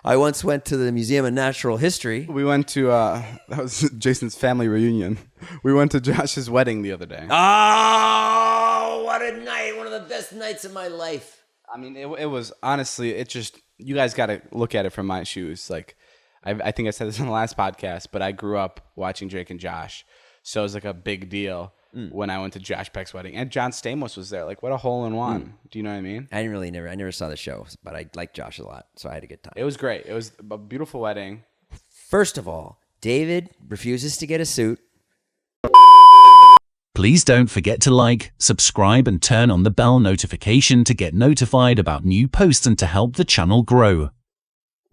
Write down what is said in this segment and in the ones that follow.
I once went to the Museum of Natural History. We went to, that was Jason's family reunion. We went to Josh's wedding the other day. Oh, what a night. One of the best nights of my life. I mean, it was, honestly, it just, you guys got to look at it from my shoes. Like, I think I said this in the last podcast, but I grew up watching Drake and Josh. So it was like a big deal when I went to Josh Peck's wedding. And John Stamos was there. Like, what a hole-in-one. Do you know what I mean? I never saw the show, but I liked Josh a lot, so I had a good time. It was great. It was a beautiful wedding. First of all, David refuses to get a suit. Please don't forget to like, subscribe, and turn on the bell notification to get notified about new posts and to help the channel grow.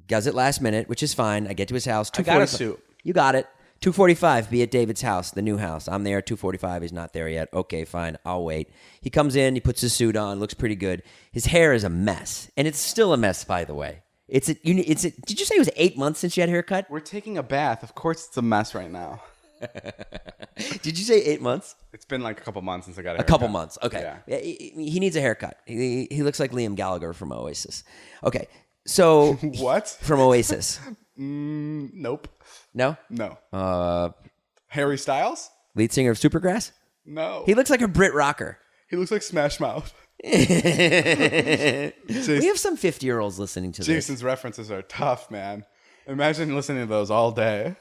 Does it last minute, which is fine. I get to his house. I got a suit. You got it. 2:45, be at David's house, the new house. I'm there, 2:45. He's not there yet. Okay, fine. I'll wait. He comes in. He puts his suit on. Looks pretty good. His hair is a mess. And it's still a mess, by the way. Did you say it was 8 months since you had a haircut? We're taking a bath. Of course it's a mess right now. Did you say 8 months? It's been like a couple months since I got a haircut. A couple months. Okay. Yeah. He needs a haircut. He looks like Liam Gallagher from Oasis. Okay. So What? from Oasis. Nope. No? No. Harry Styles? Lead singer of Supergrass? No. He looks like a Brit rocker. He looks like Smash Mouth. We have some 50-year-olds listening to this. Jason's references are tough, man. Imagine listening to those all day.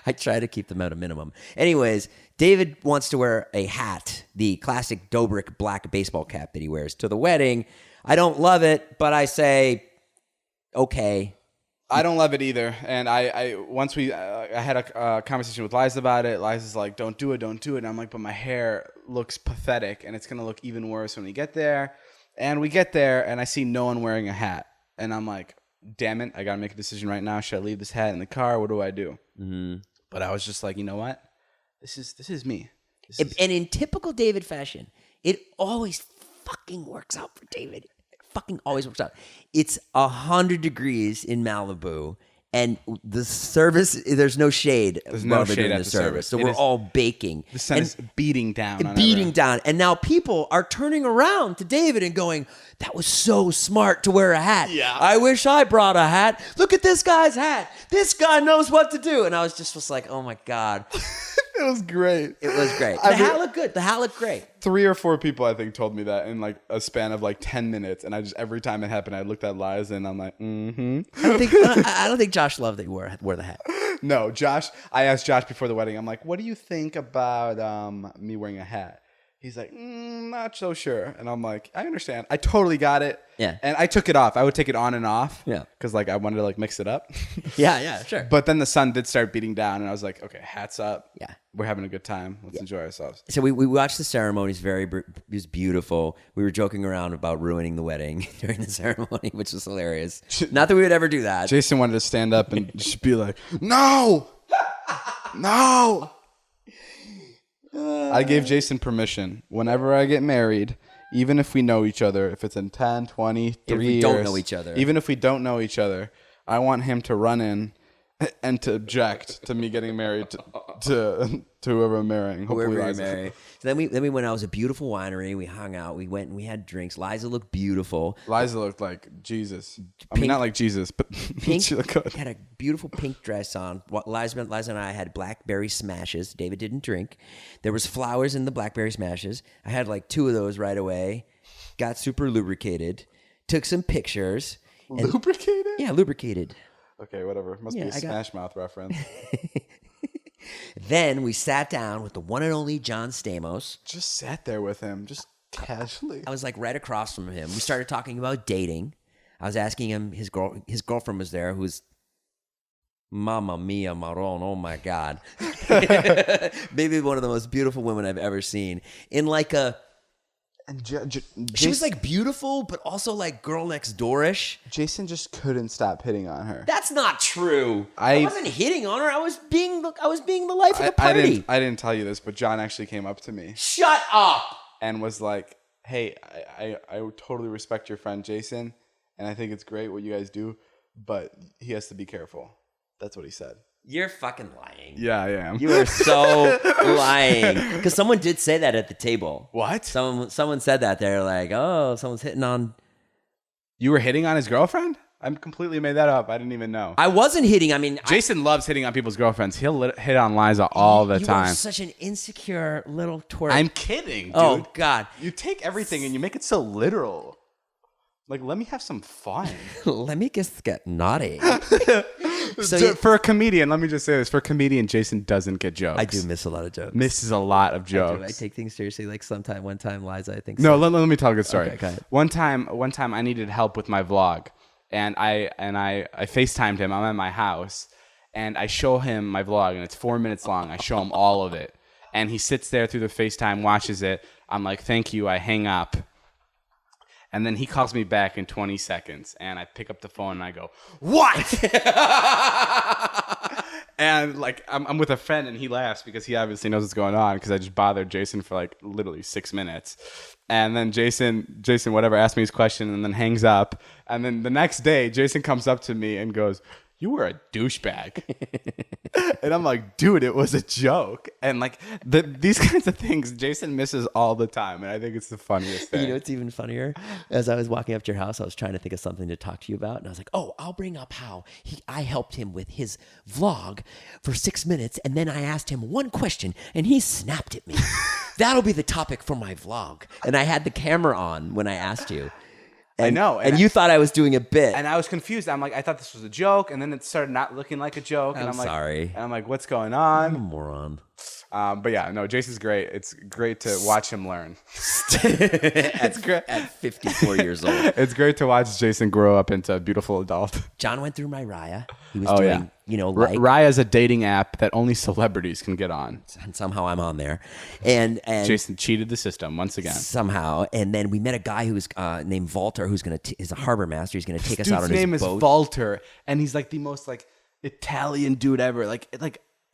I try to keep them at a minimum. Anyways, David wants to wear a hat, the classic Dobrik black baseball cap that he wears to the wedding. I don't love it, but I say, okay. I don't love it either. And I had a conversation with Liza about it. Liza's like, don't do it. And I'm like, but my hair looks pathetic, and it's going to look even worse when we get there. And we get there, and I see no one wearing a hat. And I'm like, damn it, I got to make a decision right now. Should I leave this hat in the car? What do I do? Mm-hmm. But I was just like, you know what? This is me. And in typical David fashion, it always fucking works out for David. It fucking always works out. It's 100 degrees in Malibu, and the service, there's no shade. There's no shade at the service. So we're all baking. The sun is beating down. And now people are turning around to David and going, that was so smart to wear a hat. Yeah. I wish I brought a hat. Look at this guy's hat. This guy knows what to do. And I was like, oh my God. It was great. It was great. The hat looked good. The hat looked great. 3 or 4 people, I think, told me that in like a span of like 10 minutes. And I just, every time it happened, I looked at Liza and I'm like, mm-hmm. I don't think Josh loved that you wore the hat. No, Josh, I asked Josh before the wedding, I'm like, what do you think about me wearing a hat? He's like, not so sure. And I'm like, I understand. I totally got it. Yeah. And I took it off. I would take it on and off. Yeah. Because like I wanted to like mix it up. Yeah, sure. But then the sun did start beating down and I was like, okay, hats up. Yeah. We're having a good time. Let's enjoy ourselves. So we watched the ceremony. It was beautiful. We were joking around about ruining the wedding during the ceremony, which was hilarious. Not that we would ever do that. Jason wanted to stand up and just be like, no. I gave Jason permission. Whenever I get married, even if we know each other, if it's in 10, 20, 3 years. Don't know each other. Even if we don't know each other, I want him to run in and to object to me getting married to whoever I'm marrying. Whoever Hopefully you Liza. marry. So then we went out. It was a beautiful winery. We hung out. We went and we had drinks. Liza looked beautiful. Liza looked like Jesus. I mean, not like Jesus, but Pink. she looked good. Had a beautiful pink dress on. Liza and I had blackberry smashes. David didn't drink. There was flowers in the blackberry smashes. I had like 2 of those right away. Got super lubricated. Took some pictures. Lubricated? Yeah, lubricated. Okay, whatever. Must be a Smash Mouth reference. Then we sat down with the one and only John Stamos. Just sat there with him, just casually. I was like right across from him. We started talking about dating. I was asking him, his girlfriend was there, who's Mamma Mia Maron. Oh my God. Maybe one of the most beautiful women I've ever seen. In like a... she was like beautiful, but also like girl next door-ish. Jason just couldn't stop hitting on her. That's not true. I wasn't hitting on her. I was being the life of the party. I didn't tell you this, but John actually came up to me. Shut up. And was like, hey, I totally respect your friend Jason, and I think it's great what you guys do, but he has to be careful. That's what he said. You're fucking lying. Yeah, I am. You are so lying. Because someone did say that at the table. What? Someone said that. They're like, oh, someone's hitting on You were hitting on his girlfriend? I completely made that up. I didn't even know. I wasn't hitting. I mean, Jason loves hitting on people's girlfriends. He'll hit on Liza all the you time. are such an insecure little twerp. I'm kidding, dude. Oh, God. You take everything and you make it so literal. Like, let me have some fun. Let me just get naughty. For a comedian, let me just say this. For a comedian, Jason doesn't get jokes. I do miss a lot of jokes. Misses a lot of jokes. I take things seriously. Like one time, Liza, I think. No, let me tell a good story. Okay, go ahead. One time I needed help with my vlog, and I FaceTimed him. I'm at my house, and I show him my vlog, and it's 4 minutes long. I show him all of it, and he sits there through the FaceTime, watches it. I'm like, thank you. I hang up. And then he calls me back in 20 seconds, and I pick up the phone and I go, "What?" And like I'm with a friend, and he laughs because he obviously knows what's going on because I just bothered Jason for like literally 6 minutes, and then Jason whatever asked me his question and then hangs up, and then the next day Jason comes up to me and goes, "You were a douchebag." And I'm like, dude, it was a joke. And like these kinds of things Jason misses all the time, and I think it's the funniest thing. You know what's even funnier? As I was walking up to your house, I was trying to think of something to talk to you about, and I was like, oh, I'll bring up how I helped him with his vlog for 6 minutes, and then I asked him one question, and he snapped at me. That'll be the topic for my vlog. And I had the camera on when I asked you. I know. And you thought I was doing a bit. And I was confused. I'm like, I thought this was a joke. And then it started not looking like a joke. And I'm like, sorry. And I'm like, what's going I'm a on? moron. But yeah, no, Jason's great. It's great to watch him learn. It's great. At 54 years old. It's great to watch Jason grow up into a beautiful adult. John went through my Raya. He was doing, like... Raya is a dating app that only celebrities can get on. And somehow I'm on there. And Jason cheated the system once again. Somehow. And then we met a guy who's named Walter, who's is a harbor master. He's going to take us out on his boat. His name is Walter, and he's like the most like Italian dude ever. Like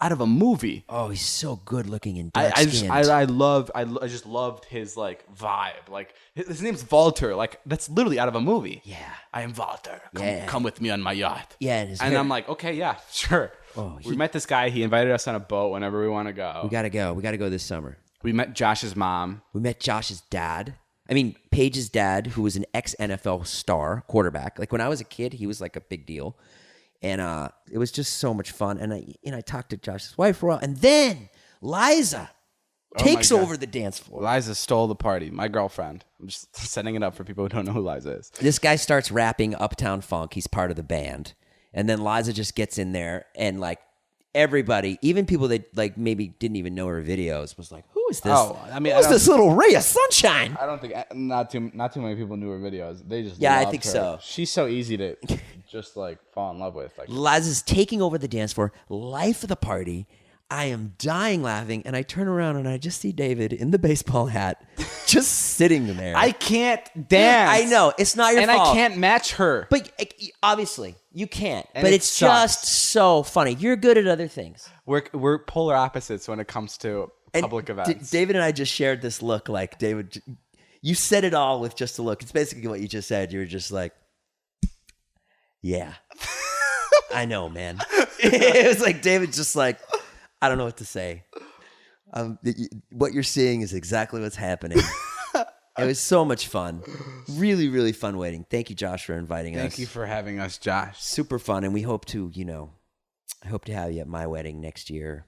out of a movie. Oh, he's so good looking and dark skinned. I just loved his like vibe. Like his name's Walter. Like that's literally out of a movie. Yeah, I am Walter. Yeah. Come with me on my yacht. Yeah, and I'm like, okay, yeah, sure. Oh, we met this guy. He invited us on a boat whenever we want to go. We gotta go. We gotta go this summer. We met Josh's mom. We met Josh's dad. I mean, Paige's dad, who was an ex-NFL star quarterback. Like when I was a kid, he was like a big deal. And it was just so much fun. And I talked to Josh's wife for a while. And then Liza takes over the dance floor. Liza stole the party. My girlfriend. I'm just setting it up for people who don't know who Liza is. This guy starts rapping Uptown Funk. He's part of the band. And then Liza just gets in there and like everybody, even people that like maybe didn't even know her videos, was like, "Who is this? Who's this little ray of sunshine?" I don't think not too many people knew her videos. They just I loved think her. so. She's so easy to just like fall in love with. Like Liza's taking over the dance floor, life of the party. I am dying laughing, and I turn around and I just see David in the baseball hat, just sitting there. I can't dance. I know it's not your and fault, I can't match her. But obviously you can't. And but it it's sucks. just so funny. You're good at other things. We're polar opposites when it comes to public events. David and I just shared this look. Like David, you said it all with just a look. It's basically what you just said. You were just like, yeah, I know, man. It was like David just like, I don't know what to say. What you're seeing is exactly what's happening. It was so much fun. Really, really fun waiting. Thank you, Josh, for inviting us. Thank you for having us, Josh. Super fun. And we hope to, I hope to have you at my wedding next year.